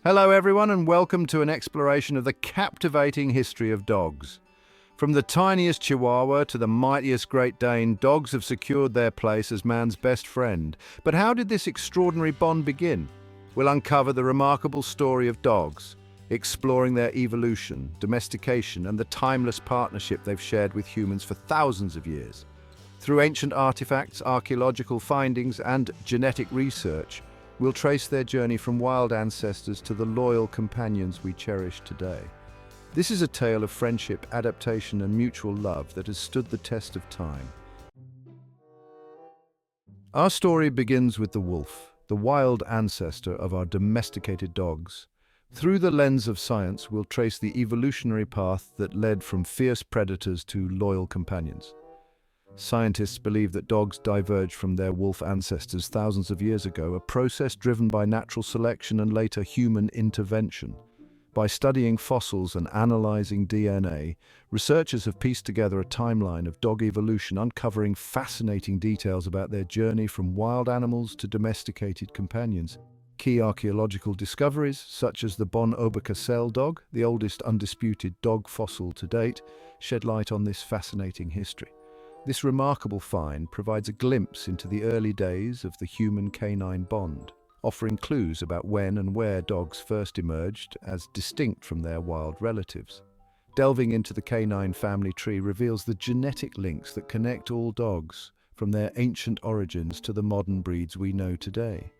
Hello, everyone, and welcome to an exploration of the captivating history of dogs. From the tiniest Chihuahua to the mightiest Great Dane, dogs have secured their place as man's best friend. But how did this extraordinary bond begin? We'll uncover the remarkable story of dogs, exploring their evolution, domestication, and the timeless partnership they've shared with humans for thousands of years. Through ancient artifacts, archaeological findings, and genetic research, we'll trace their journey from wild ancestors to the loyal companions we cherish today. This is a tale of friendship, adaptation, and mutual love that has stood the test of time. Our story begins with the wolf, the wild ancestor of our domesticated dogs. Through the lens of science, we'll trace the evolutionary path that led from fierce predators to loyal companions. Scientists believe that dogs diverged from their wolf ancestors thousands of years ago, a process driven by natural selection and later human intervention. By studying fossils and analyzing DNA, researchers have pieced together a timeline of dog evolution, uncovering fascinating details about their journey from wild animals to domesticated companions. Key archaeological discoveries, such as the Bon Oberkassel dog, the oldest undisputed dog fossil to date, shed light on this fascinating history. This remarkable find provides a glimpse into the early days of the human-canine bond, offering clues about when and where dogs first emerged as distinct from their wild relatives. Delving into the canine family tree reveals the genetic links that connect all dogs, from their ancient origins to the modern breeds we know today.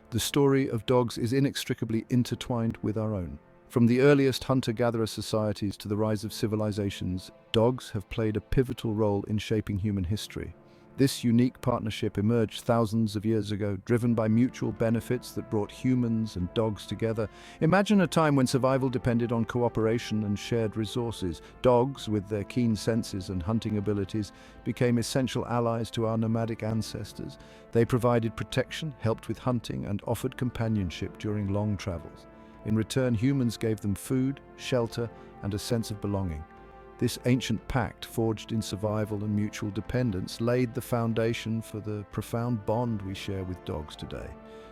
The story of dogs is inextricably intertwined with our own. From the earliest hunter-gatherer societies to the rise of civilizations, dogs have played a pivotal role in shaping human history. This unique partnership emerged thousands of years ago, driven by mutual benefits that brought humans and dogs together. Imagine a time when survival depended on cooperation and shared resources. Dogs, with their keen senses and hunting abilities, became essential allies to our nomadic ancestors. They provided protection, helped with hunting, and offered companionship during long travels. In return, humans gave them food, shelter, and a sense of belonging. This ancient pact, forged in survival and mutual dependence, laid the foundation for the profound bond we share with dogs today.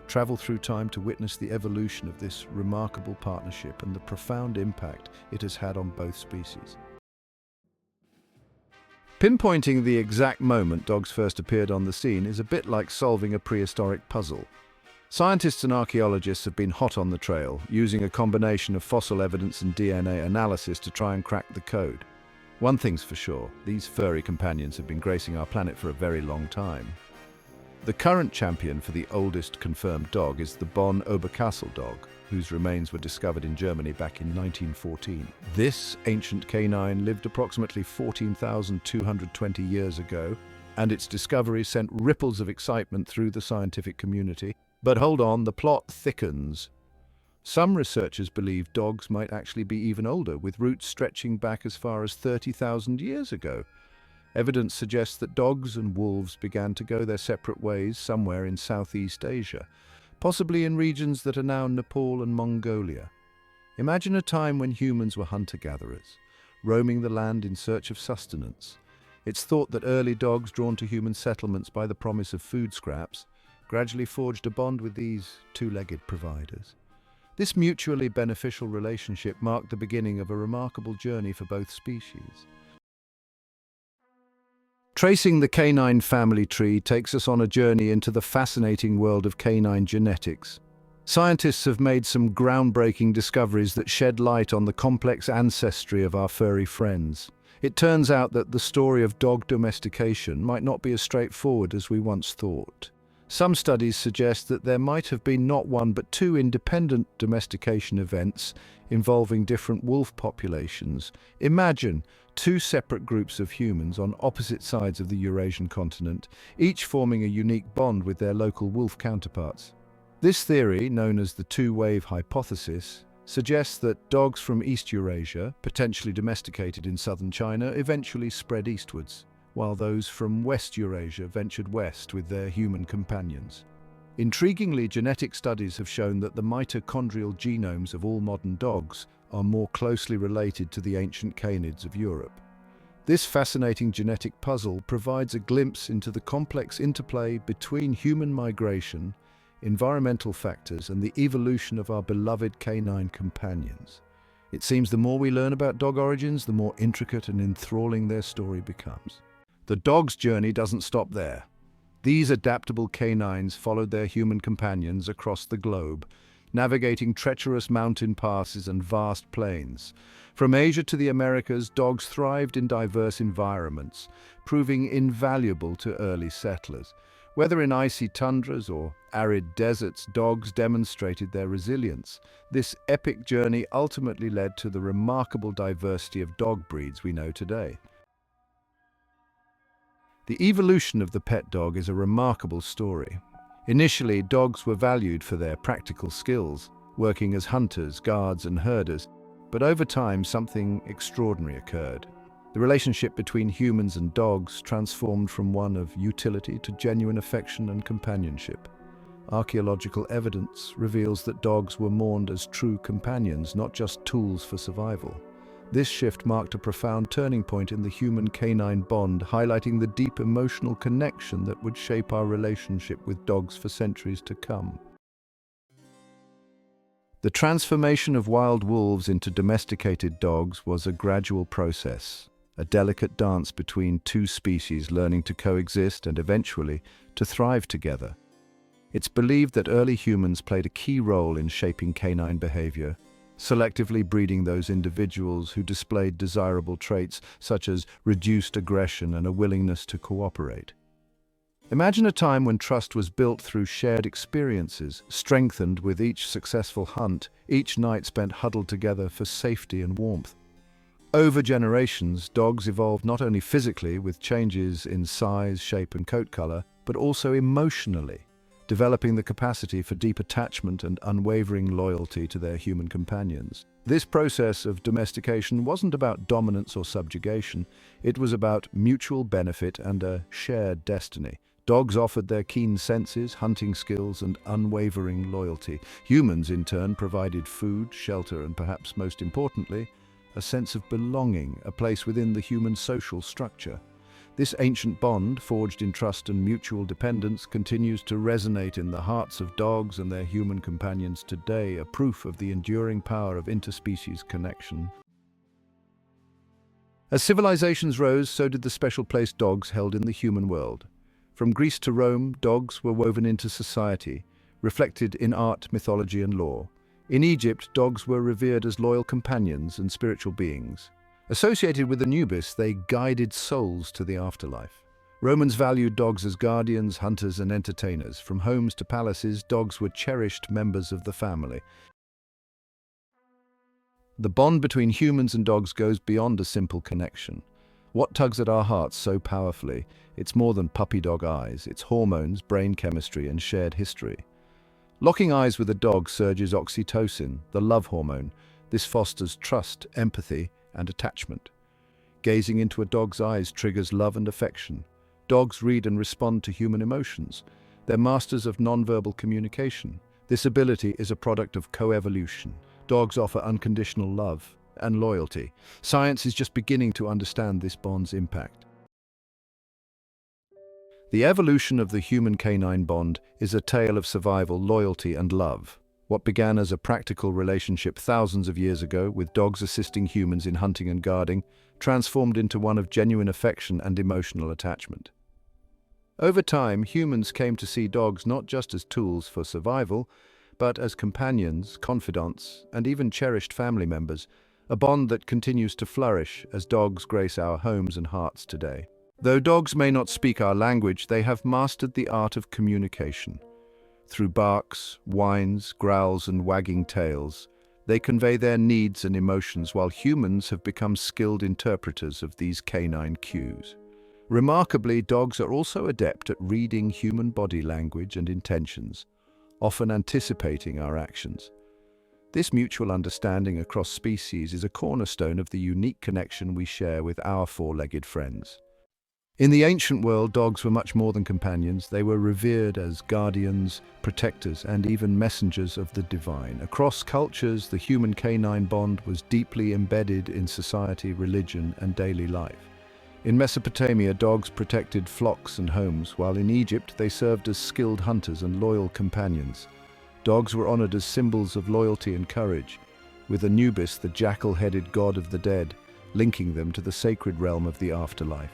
Travel through time to witness the evolution of this remarkable partnership and the profound impact it has had on both species. Pinpointing the exact moment dogs first appeared on the scene is a bit like solving a prehistoric puzzle. Scientists and archaeologists have been hot on the trail, using a combination of fossil evidence and DNA analysis to try and crack the code. One thing's for sure, these furry companions have been gracing our planet for a very long time. The current champion for the oldest confirmed dog is the Bon Oberkassel dog, whose remains were discovered in Germany back in 1914. This ancient canine lived approximately 14,220 years ago, and its discovery sent ripples of excitement through the scientific community. But hold on, the plot thickens. Some researchers believe dogs might actually be even older, with roots stretching back as far as 30,000 years ago. Evidence suggests that dogs and wolves began to go their separate ways somewhere in Southeast Asia, possibly in regions that are now Nepal and Mongolia. Imagine a time when humans were hunter-gatherers, roaming the land in search of sustenance. It's thought that early dogs, drawn to human settlements by the promise of food scraps, gradually forged a bond with these two-legged providers. This mutually beneficial relationship marked the beginning of a remarkable journey for both species. Tracing the canine family tree takes us on a journey into the fascinating world of canine genetics. Scientists have made some groundbreaking discoveries that shed light on the complex ancestry of our furry friends. It turns out that the story of dog domestication might not be as straightforward as we once thought. Some studies suggest that there might have been not one but two independent domestication events involving different wolf populations. Imagine two separate groups of humans on opposite sides of the Eurasian continent, each forming a unique bond with their local wolf counterparts. This theory, known as the two-wave hypothesis, suggests that dogs from East Eurasia, potentially domesticated in southern China, eventually spread eastwards, while those from West Eurasia ventured west with their human companions. Intriguingly, genetic studies have shown that the mitochondrial genomes of all modern dogs are more closely related to the ancient canids of Europe. This fascinating genetic puzzle provides a glimpse into the complex interplay between human migration, environmental factors, and the evolution of our beloved canine companions. It seems the more we learn about dog origins, the more intricate and enthralling their story becomes. The dog's journey doesn't stop there. These adaptable canines followed their human companions across the globe, navigating treacherous mountain passes and vast plains. From Asia to the Americas, dogs thrived in diverse environments, proving invaluable to early settlers. Whether in icy tundras or arid deserts, dogs demonstrated their resilience. This epic journey ultimately led to the remarkable diversity of dog breeds we know today. The evolution of the pet dog is a remarkable story. Initially, dogs were valued for their practical skills, working as hunters, guards, and herders. But over time, something extraordinary occurred. The relationship between humans and dogs transformed from one of utility to genuine affection and companionship. Archaeological evidence reveals that dogs were mourned as true companions, not just tools for survival. This shift marked a profound turning point in the human-canine bond, highlighting the deep emotional connection that would shape our relationship with dogs for centuries to come. The transformation of wild wolves into domesticated dogs was a gradual process, a delicate dance between two species learning to coexist and eventually to thrive together. It's believed that early humans played a key role in shaping canine behavior, selectively breeding those individuals who displayed desirable traits such as reduced aggression and a willingness to cooperate. Imagine a time when trust was built through shared experiences, strengthened with each successful hunt, each night spent huddled together for safety and warmth. Over generations, dogs evolved not only physically with changes in size, shape, and coat color, but also emotionally, developing the capacity for deep attachment and unwavering loyalty to their human companions. This process of domestication wasn't about dominance or subjugation, it was about mutual benefit and a shared destiny. Dogs offered their keen senses, hunting skills, and unwavering loyalty. Humans, in turn, provided food, shelter, and perhaps most importantly, a sense of belonging, a place within the human social structure. This ancient bond, forged in trust and mutual dependence, continues to resonate in the hearts of dogs and their human companions today, a proof of the enduring power of interspecies connection. As civilizations rose, so did the special place dogs held in the human world. From Greece to Rome, dogs were woven into society, reflected in art, mythology, and lore. In Egypt, dogs were revered as loyal companions and spiritual beings. Associated with Anubis, they guided souls to the afterlife. Romans valued dogs as guardians, hunters, and entertainers. From homes to palaces, dogs were cherished members of the family. The bond between humans and dogs goes beyond a simple connection. What tugs at our hearts so powerfully? It's more than puppy dog eyes. It's hormones, brain chemistry, and shared history. Locking eyes with a dog surges oxytocin, the love hormone. This fosters trust, empathy, and attachment. Gazing into a dog's eyes triggers love and affection. Dogs read and respond to human emotions. They're masters of nonverbal communication. This ability is a product of coevolution. Dogs offer unconditional love and loyalty. Science is just beginning to understand this bond's impact. The evolution of the human-canine bond is a tale of survival, loyalty, and love. What began as a practical relationship thousands of years ago, with dogs assisting humans in hunting and guarding, transformed into one of genuine affection and emotional attachment. Over time, humans came to see dogs not just as tools for survival, but as companions, confidants, and even cherished family members, a bond that continues to flourish as dogs grace our homes and hearts today. Though dogs may not speak our language, they have mastered the art of communication. Through barks, whines, growls, and wagging tails, they convey their needs and emotions, while humans have become skilled interpreters of these canine cues. Remarkably, dogs are also adept at reading human body language and intentions, often anticipating our actions. This mutual understanding across species is a cornerstone of the unique connection we share with our four-legged friends. In the ancient world, dogs were much more than companions. They were revered as guardians, protectors, and even messengers of the divine. Across cultures, the human-canine bond was deeply embedded in society, religion, and daily life. In Mesopotamia, dogs protected flocks and homes, while in Egypt they served as skilled hunters and loyal companions. Dogs were honored as symbols of loyalty and courage, with Anubis, the jackal-headed god of the dead, linking them to the sacred realm of the afterlife.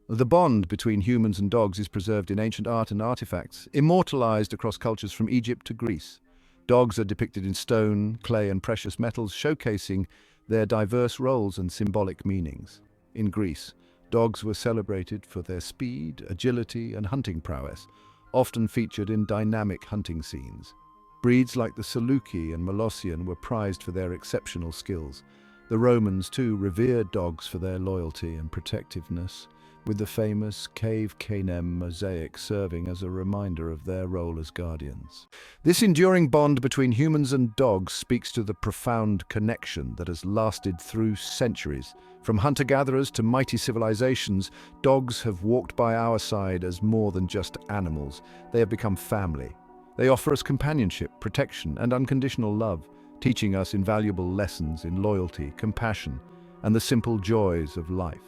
The bond between humans and dogs is preserved in ancient art and artifacts, immortalized across cultures from Egypt to Greece. Dogs are depicted in stone, clay, and precious metals, showcasing their diverse roles and symbolic meanings. In Greece, dogs were celebrated for their speed, agility, and hunting prowess, often featured in dynamic hunting scenes. Breeds like the Saluki and Molossian were prized for their exceptional skills. The Romans, too, revered dogs for their loyalty and protectiveness, with the famous Cave Canem mosaic serving as a reminder of their role as guardians. This enduring bond between humans and dogs speaks to the profound connection that has lasted through centuries. From hunter-gatherers to mighty civilizations, dogs have walked by our side as more than just animals. They have become family. They offer us companionship, protection, and unconditional love, teaching us invaluable lessons in loyalty, compassion, and the simple joys of life.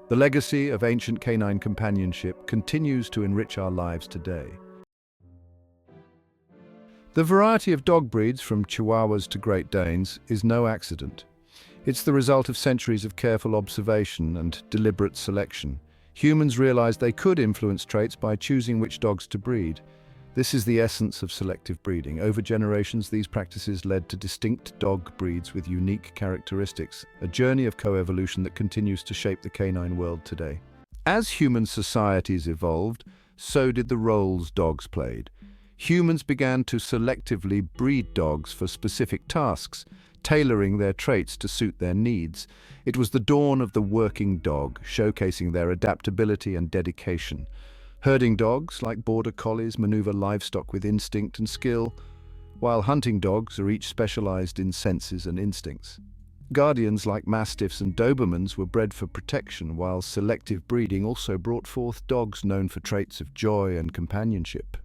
The legacy of ancient canine companionship continues to enrich our lives today. The variety of dog breeds, from Chihuahuas to Great Danes, is no accident. It's the result of centuries of careful observation and deliberate selection. Humans realized they could influence traits by choosing which dogs to breed. This is the essence of selective breeding. Over generations, these practices led to distinct dog breeds with unique characteristics, a journey of coevolution that continues to shape the canine world today. As human societies evolved, so did the roles dogs played. Humans began to selectively breed dogs for specific tasks, tailoring their traits to suit their needs. It was the dawn of the working dog, showcasing their adaptability and dedication. Herding dogs, like border collies, maneuver livestock with instinct and skill, while hunting dogs are each specialized in senses and instincts. Guardians, like mastiffs and dobermans, were bred for protection, while selective breeding also brought forth dogs known for traits of joy and companionship.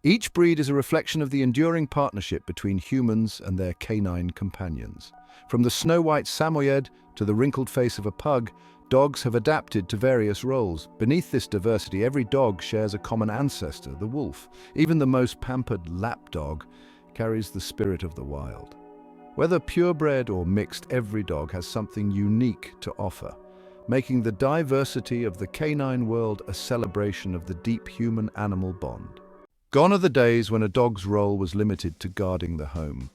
Each breed is a reflection of the enduring partnership between humans and their canine companions. From the snow-white Samoyed to the wrinkled face of a pug, dogs have adapted to various roles. Beneath this diversity, every dog shares a common ancestor, the wolf. Even the most pampered lapdog carries the spirit of the wild. Whether purebred or mixed, every dog has something unique to offer, making the diversity of the canine world a celebration of the deep human-animal bond. Gone are the days when a dog's role was limited to guarding the home.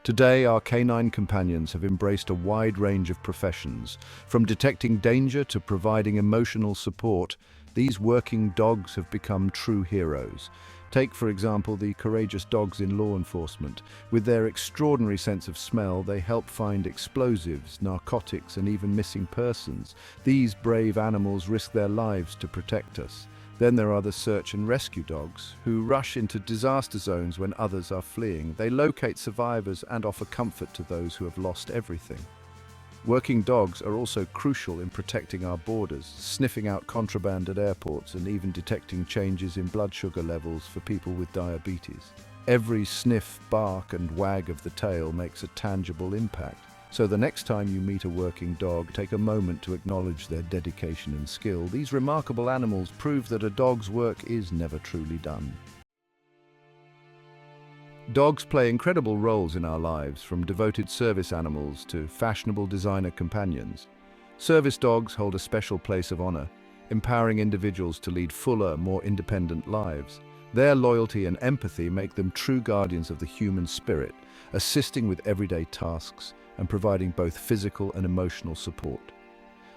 Today, our canine companions have embraced a wide range of professions. From detecting danger to providing emotional support, these working dogs have become true heroes. Take, for example, the courageous dogs in law enforcement. With their extraordinary sense of smell, they help find explosives, narcotics, and even missing persons. These brave animals risk their lives to protect us. Then there are the search and rescue dogs, who rush into disaster zones when others are fleeing. They locate survivors and offer comfort to those who have lost everything. Working dogs are also crucial in protecting our borders, sniffing out contraband at airports and even detecting changes in blood sugar levels for people with diabetes. Every sniff, bark, and wag of the tail makes a tangible impact. So the next time you meet a working dog, take a moment to acknowledge their dedication and skill. These remarkable animals prove that a dog's work is never truly done. Dogs play incredible roles in our lives, from devoted service animals to fashionable designer companions. Service dogs hold a special place of honor, empowering individuals to lead fuller, more independent lives. Their loyalty and empathy make them true guardians of the human spirit, assisting with everyday tasks and providing both physical and emotional support.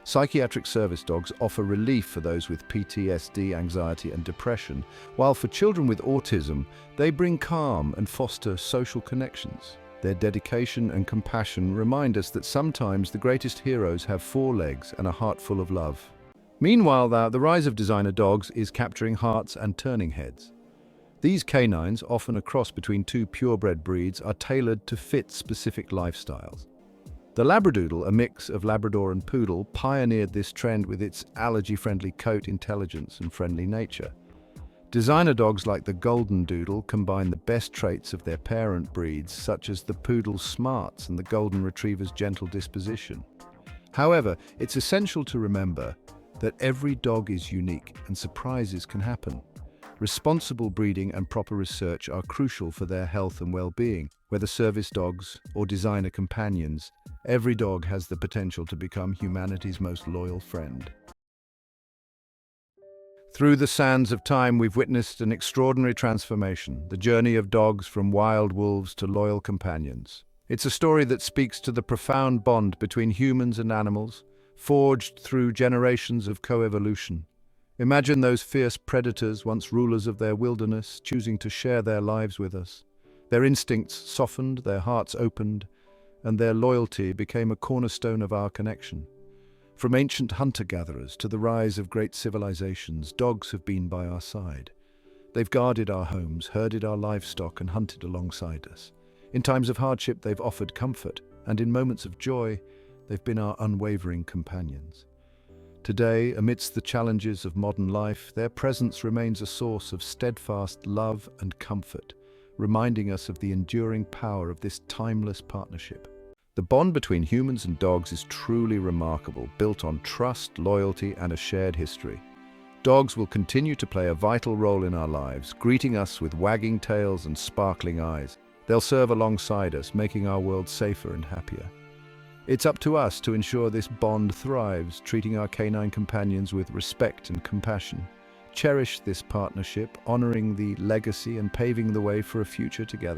Psychiatric service dogs offer relief for those with PTSD, anxiety, and depression, while for children with autism, they bring calm and foster social connections. Their dedication and compassion remind us that sometimes the greatest heroes have four legs and a heart full of love. Meanwhile, the rise of designer dogs is capturing hearts and turning heads. These canines, often a cross between two purebred breeds, are tailored to fit specific lifestyles. The Labradoodle, a mix of Labrador and Poodle, pioneered this trend with its allergy-friendly coat, intelligence, and friendly nature. Designer dogs like the Golden Doodle combine the best traits of their parent breeds, such as the Poodle's smarts and the Golden Retriever's gentle disposition. However, it's essential to remember that every dog is unique and surprises can happen. Responsible breeding and proper research are crucial for their health and well-being. Whether service dogs or designer companions, every dog has the potential to become humanity's most loyal friend. Through the sands of time, we've witnessed an extraordinary transformation, the journey of dogs from wild wolves to loyal companions. It's a story that speaks to the profound bond between humans and animals, forged through generations of coevolution. Imagine those fierce predators, once rulers of their wilderness, choosing to share their lives with us. Their instincts softened, their hearts opened, and their loyalty became a cornerstone of our connection. From ancient hunter-gatherers to the rise of great civilizations, dogs have been by our side. They've guarded our homes, herded our livestock, and hunted alongside us. In times of hardship, they've offered comfort, and in moments of joy, they've been our unwavering companions. Today, amidst the challenges of modern life, their presence remains a source of steadfast love and comfort, reminding us of the enduring power of this timeless partnership. The bond between humans and dogs is truly remarkable, built on trust, loyalty, and a shared history. Dogs will continue to play a vital role in our lives, greeting us with wagging tails and sparkling eyes. They'll serve alongside us, making our world safer and happier. It's up to us to ensure this bond thrives, treating our canine companions with respect and compassion. Cherish this partnership, honoring the legacy and paving the way for a future together.